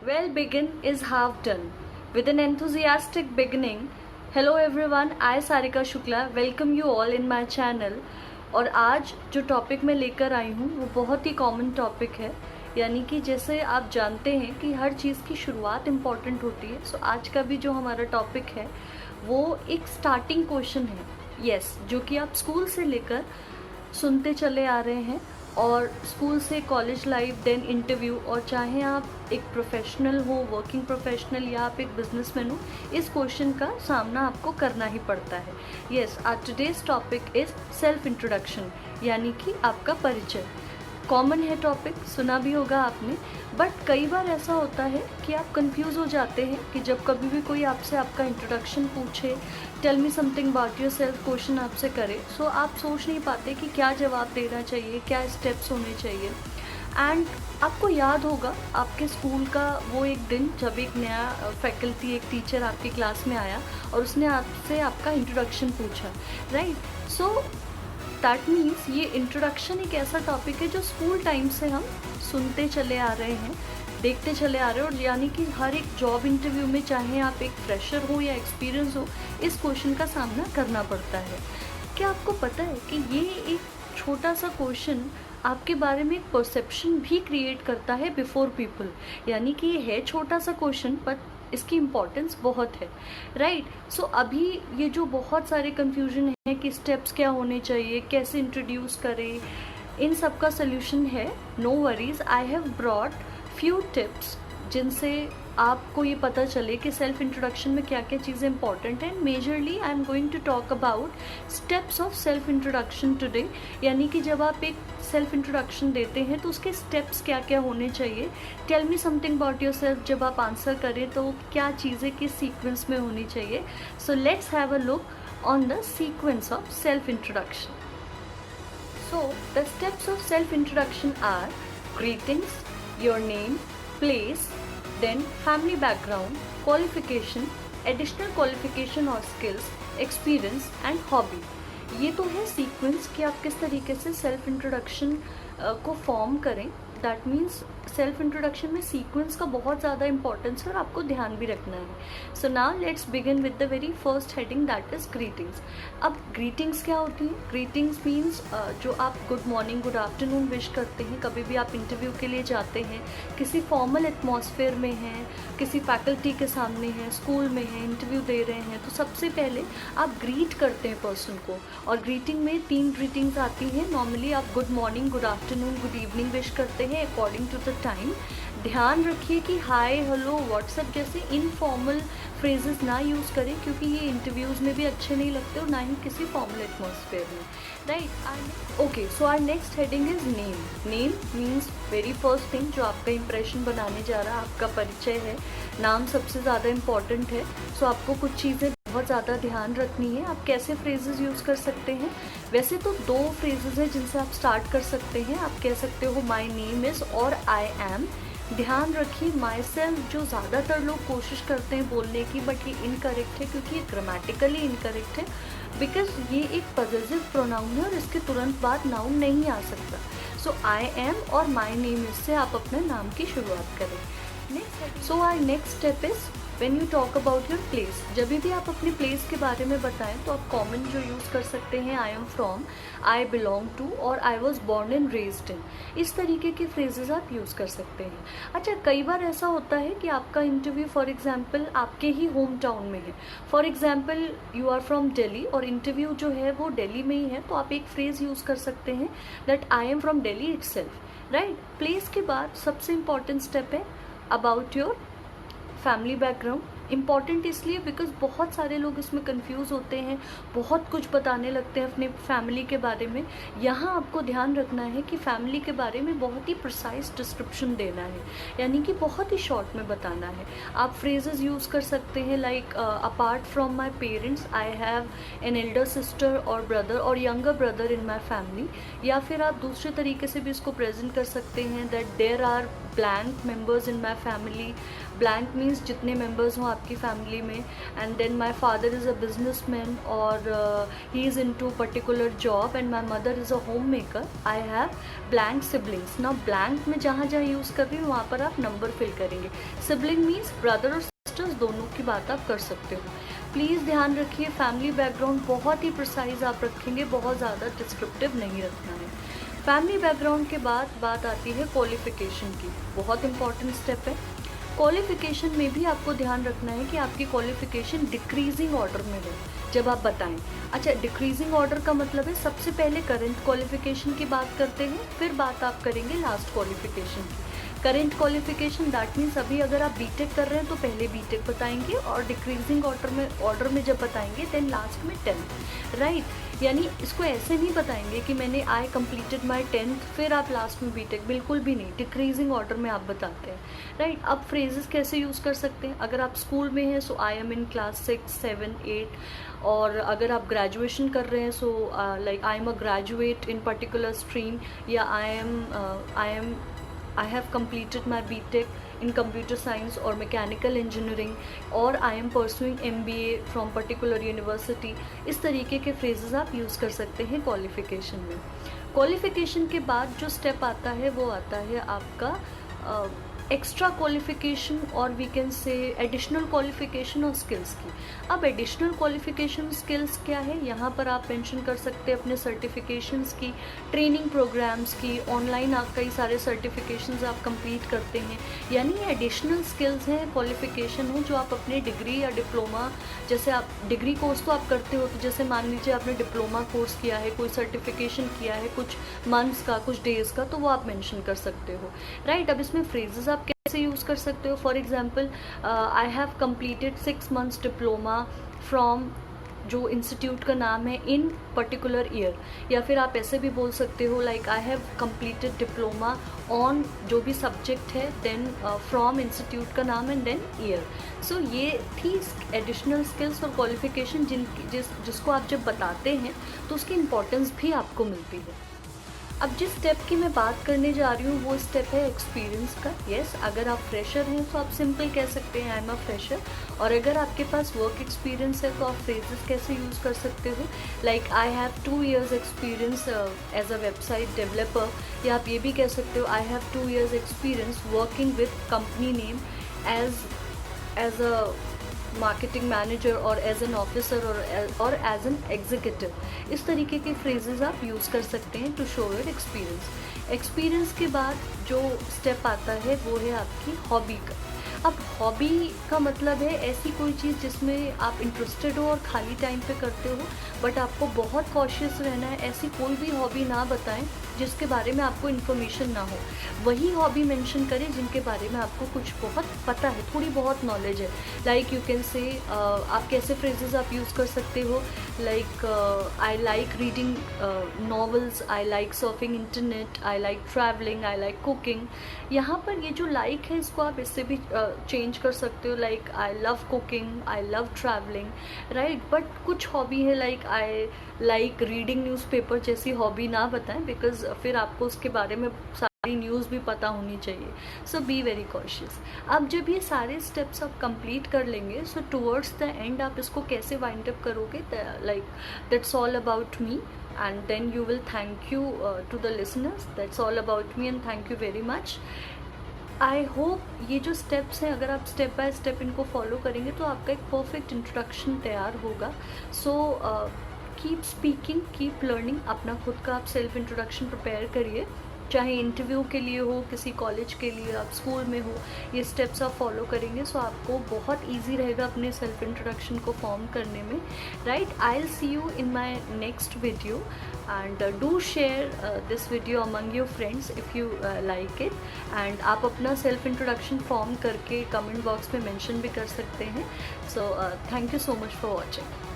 Well, begin is half done. With an enthusiastic beginning, hello everyone, I Sarika Shukla welcome you all in my channel. और आज जो topic मैं लेकर आई हूँ वो बहुत ही कॉमन टॉपिक है, यानी कि जैसे आप जानते हैं कि हर चीज़ की शुरुआत इम्पॉर्टेंट होती है। सो आज का भी जो हमारा टॉपिक है वो एक स्टार्टिंग क्वेश्चन है, यस, जो कि आप स्कूल से लेकर सुनते चले आ रहे हैं, और स्कूल से कॉलेज लाइफ देन इंटरव्यू, और चाहे आप एक प्रोफेशनल हो, वर्किंग प्रोफेशनल, या आप एक बिजनेसमैन हो, इस क्वेश्चन का सामना आपको करना ही पड़ता है। यस, आज today's topic is self introduction, यानी कि आपका परिचय। कॉमन है टॉपिक, सुना भी होगा आपने, बट कई बार ऐसा होता है कि आप कंफ्यूज हो जाते हैं कि जब कभी भी कोई आपसे आपका इंट्रोडक्शन पूछे, tell me something about yourself question आपसे करे, सो आप सोच नहीं पाते कि क्या जवाब देना चाहिए, क्या स्टेप्स होने चाहिए। एंड आपको याद होगा आपके स्कूल का वो एक दिन जब एक नया फैकल्टी, एक टीचर आपकी क्लास में आया और उसने आपसे आपका इंट्रोडक्शन पूछा, राइट। सो दैट मीन्स ये इंट्रोडक्शन एक ऐसा टॉपिक है जो स्कूल टाइम से हम सुनते चले आ रहे हैं, देखते चले आ रहे हैं, और यानी कि हर एक जॉब इंटरव्यू में, चाहे आप एक फ्रेशर हो या एक्सपीरियंस हो, इस क्वेश्चन का सामना करना पड़ता है। क्या आपको पता है कि ये एक छोटा सा क्वेश्चन आपके बारे में एक परसेप्शन भी क्रिएट करता है बिफोर पीपल, यानी कि ये है छोटा सा क्वेश्चन पर इसकी इम्पॉर्टेंस बहुत है, राइट। सो अभी ये जो बहुत सारे कन्फ्यूजन है कि स्टेप्स क्या होने चाहिए, कैसे इंट्रोड्यूस करें, इन सब का सोल्यूशन है। No worries, I have brought few tips जिनसे आपको ये पता चले कि सेल्फ इंट्रोडक्शन में क्या क्या चीज़ें इंपॉर्टेंट हैं। Majorly I am going to talk about steps of self introduction today, यानी कि जब आप एक सेल्फ इंट्रोडक्शन देते हैं तो उसके स्टेप्स क्या क्या होने चाहिए। Tell me something about yourself जब आप आंसर करें तो क्या चीज़ें किस सीक्वेंस में होनी चाहिए। So let's have a look on the sequence of self introduction. So, the steps of self-introduction are greetings, your name, place, then family background, qualification, additional qualification or skills, experience and hobby. ये तो है sequence कि आप किस तरीके से self introduction को form करें। दैट मीन्स सेल्फ इंट्रोडक्शन में सीक्वेंस का बहुत ज़्यादा इंपॉर्टेंस है और आपको ध्यान भी रखना है। So now let's begin with the very first heading, that is greetings. अब ग्रीटिंग्स क्या होती हैं? ग्रीटिंग्स मीन्स जो आप good morning, good afternoon wish करते हैं कभी भी आप इंटरव्यू के लिए जाते हैं, किसी फॉर्मल एटमॉस्फेयर में हैं, किसी फैकल्टी के सामने हैं, स्कूल में हैं, इंटरव्यू दे रहे हैं, तो सबसे पहले आप ग्रीट करते हैं पर्सन को। और ग्रीटिंग में 3 ग्रीटिंग्स आती हैं। नॉर्मली आप good morning, good afternoon, good evening wish करते हैं अकॉर्डिंग टू द टाइम। ध्यान रखिए कि हाय, हेलो, व्हाट्सएप जैसे इनफॉर्मल फ्रेजेस ना यूज़ करें, क्योंकि ये इंटरव्यूज़ में भी अच्छे नहीं लगते और ना ही किसी फॉर्मल एटमॉस्फेयर में, right. Okay, so our next heading is name. Name means very first thing जो आपका इंप्रेशन बनाने जा रहा है, आपका परिचय है। नाम सबसे ज़्यादा इम्पॉर्टेंट है। सो आपको कुछ चीज़ें बहुत ज़्यादा ध्यान रखनी है। आप कैसे फ्रेजेस यूज़ कर सकते हैं? वैसे तो 2 फ्रेजेस हैं जिनसे आप स्टार्ट कर सकते हैं। आप कह सकते हो माई नेम इज़ और आई एम। ध्यान रखिए माई सेल्फ जो ज़्यादातर लोग कोशिश करते हैं बोलने की, बट ये इनकरेक्ट है, क्योंकि ये ग्रामेटिकली इनकरेक्ट है, बिकॉज ये एक पॉजेसिव प्रोनाउन है और इसके तुरंत बाद नाउन नहीं आ सकता। सो आई एम और माई नेम इज़ से आप अपने नाम की शुरुआत करें। So our next step is when you talk about your place. जब भी आप अपने प्लेस के बारे में बताएं तो आप कॉमन जो यूज़ कर सकते हैं, I am from, I belong to, और I was born and raised in. इस तरीके के फ्रेजेस आप यूज़ कर सकते हैं। अच्छा, कई बार ऐसा होता है कि आपका इंटरव्यू फॉर एग्जांपल आपके ही होम टाउन में है। For example you are from Delhi और इंटरव्यू जो है वो दिल्ली में ही है, तो आप एक फ्रेज़ यूज़ कर सकते हैं that I am from Delhi itself, right. Place के बाद सबसे इम्पॉर्टेंट स्टेप है about your family background. Important इसलिए बिकॉज बहुत सारे लोग इसमें कंफ्यूज होते हैं, बहुत कुछ बताने लगते हैं अपने फैमिली के बारे में। यहाँ आपको ध्यान रखना है कि फैमिली के बारे में बहुत ही प्रिसाइज डिस्क्रिप्शन देना है, यानी कि बहुत ही शॉर्ट में बताना है। आप फ्रेजेस यूज़ कर सकते हैं like apart from my parents I have an elder sister और ब्रदर और younger brother in my family. या फिर आप दूसरे तरीके से भी इसको प्रेजेंट कर सकते हैं that there are blank members in my family, blank means जितने मेंबर्स हों आपकी फैमिली में, and then my father is a businessman और he is into particular job and my mother is a homemaker. I have blank siblings. ना blank में जहाँ जहाँ use कर रही हूँ वहाँ पर आप नंबर फिल करेंगे। सिबलिंग मीन्स ब्रदर और सिस्टर्स दोनों की बात आप कर सकते हो। प्लीज़ ध्यान रखिए, फैमिली बैकग्राउंड बहुत ही प्रिसाइज आप रखेंगे, बहुत ज़्यादा डिस्क्रिप्टिव नहीं रखना है। फैमिली बैकग्राउंड के बाद बात आती है क्वालिफ़िकेशन की। बहुत इंपॉर्टेंट स्टेप है। क्वालिफ़िकेशन में भी आपको ध्यान रखना है कि आपकी क्वालिफ़िकेशन डिक्रीजिंग ऑर्डर में हो जब आप बताएं। अच्छा, डिक्रीजिंग ऑर्डर का मतलब है सबसे पहले करंट क्वालिफ़िकेशन की बात करते हैं, फिर बात आप करेंगे लास्ट क्वालिफ़िकेशन की। करेंट क्वालिफ़िकेशन दैट मीन्स अभी अगर आप बीटेक कर रहे हैं तो पहले बीटेक बताएंगे, और डिक्रीजिंग ऑर्डर में जब बताएंगे देन लास्ट में 10th, राइट। यानी इसको ऐसे नहीं बताएंगे कि मैंने आई कम्प्लीटेड माई 10th फिर आप लास्ट में बीटेक, बिल्कुल भी नहीं, डिक्रीजिंग ऑर्डर में आप बताते हैं, राइट। अब फ्रेजेस कैसे यूज़ कर सकते हैं? अगर आप स्कूल में हैं सो आई एम इन क्लास 6, 7, 8, और अगर आप ग्रेजुएशन कर रहे हैं so like I am a graduate in particular stream, या I have completed my BTech in computer science or mechanical engineering, or I am pursuing MBA from particular university। इस तरीके के फ्रेजेस आप यूज़ कर सकते हैं क्वालिफ़िकेशन में। Qualification के बाद जो स्टेप आता है वो आता है आपका एक्स्ट्रा क्वालिफ़िकेशन, और we can say additional qualification और स्किल्स की। अब एडिशनल क्वालिफ़िकेशन स्किल्स क्या है, यहाँ पर आप मेंशन कर सकते हैं अपने सर्टिफिकेशंस की, ट्रेनिंग प्रोग्राम्स की, ऑनलाइन आप कई सारे सर्टिफिकेशंस आप कंप्लीट करते हैं। यानी ये एडिशनल स्किल्स हैं, क्वालिफ़िकेशन है जो आप अपने डिग्री या डिप्लोमा, जैसे आप डिग्री कोर्स तो आप करते हो, तो जैसे मान लीजिए आपने डिप्लोमा कोर्स किया है, कोई सर्टिफिकेशन किया है कुछ मंथ्स का, कुछ डेज़ का, तो वो आप मेंशन कर सकते हो, राइट। अब इसमें फ्रेजेस आप कैसे यूज़ कर सकते हो? For example, I have completed 6 months diploma from, जो इंस्टीट्यूट का नाम है, इन पर्टिकुलर ईयर। या फिर आप ऐसे भी बोल सकते हो like I have completed diploma on जो भी सब्जेक्ट है, देन फ्रॉम इंस्टीट्यूट का नाम एंड देन ईयर। सो ये थी एडिशनल स्किल्स और क्वालिफिकेशन जिसको आप जब बताते हैं तो उसकी इम्पोर्टेंस भी आपको मिलती है। अब जिस स्टेप की मैं बात करने जा रही हूँ वो स्टेप है एक्सपीरियंस का। यस, अगर आप फ्रेशर हैं तो आप सिंपल कह सकते हैं आई एम अ फ्रेशर, और अगर आपके पास वर्क एक्सपीरियंस है तो आप फ्रेजेस कैसे यूज़ कर सकते हो, like I have 2 years experience as a website developer, या आप ये भी कह सकते हो I have 2 years experience working with company name as a marketing manager और एज एन ऑफिसर और एज एन एग्जीक्यूटिव। इस तरीके के फ्रेजेस आप यूज़ कर सकते हैं to show your experience. Experience के बाद जो स्टेप आता है वो है आपकी हॉबी का। अब हॉबी का मतलब है ऐसी कोई चीज़ जिसमें आप इंटरेस्टेड हो और खाली टाइम पे करते हो, बट आपको बहुत कॉशियस रहना है। ऐसी कोई भी हॉबी ना बताएं जिसके बारे में आपको इन्फॉर्मेशन ना हो, वही हॉबी मेंशन करें जिनके बारे में आपको कुछ बहुत पता है, थोड़ी बहुत नॉलेज है। लाइक यू कैन से, आप कैसे फ्रेजेस आप यूज़ कर सकते हो, like I like reading novels, I like surfing internet, I like travelling, I like cooking. यहाँ पर ये जो लाइक है इसको आप इससे भी चेंज कर सकते हो, like I love cooking, I love travelling, right. But कुछ हॉबी है like I like reading newspaper जैसी हॉबी ना बताएं, बिकॉज फिर आपको उसके बारे में सारी न्यूज़ भी पता होनी चाहिए। सो बी वेरी कॉशियस। अब जब ये सारे स्टेप्स आप कंप्लीट कर लेंगे, सो टुवर्ड्स द एंड आप इसको कैसे वाइंड अप करोगे, like that's all about me, and then you will thank you to the listeners. That's all about me and thank you very much. I hope ये जो steps हैं, अगर आप step by step इनको follow करेंगे तो आपका एक परफेक्ट इंट्रोडक्शन तैयार होगा। So keep speaking, keep learning. अपना खुद का आप सेल्फ इंट्रोडक्शन प्रिपेयर करिए, चाहे इंटरव्यू के लिए हो, किसी कॉलेज के लिए, आप स्कूल में हो, ये स्टेप्स आप फॉलो करेंगे सो आपको बहुत इजी रहेगा अपने सेल्फ इंट्रोडक्शन को फॉर्म करने में, right. I will see you in my next video and do share this video among your friends if you like it. And आप अपना सेल्फ इंट्रोडक्शन फॉर्म करके कमेंट बॉक्स में mention भी कर सकते हैं। So thank you so much for watching.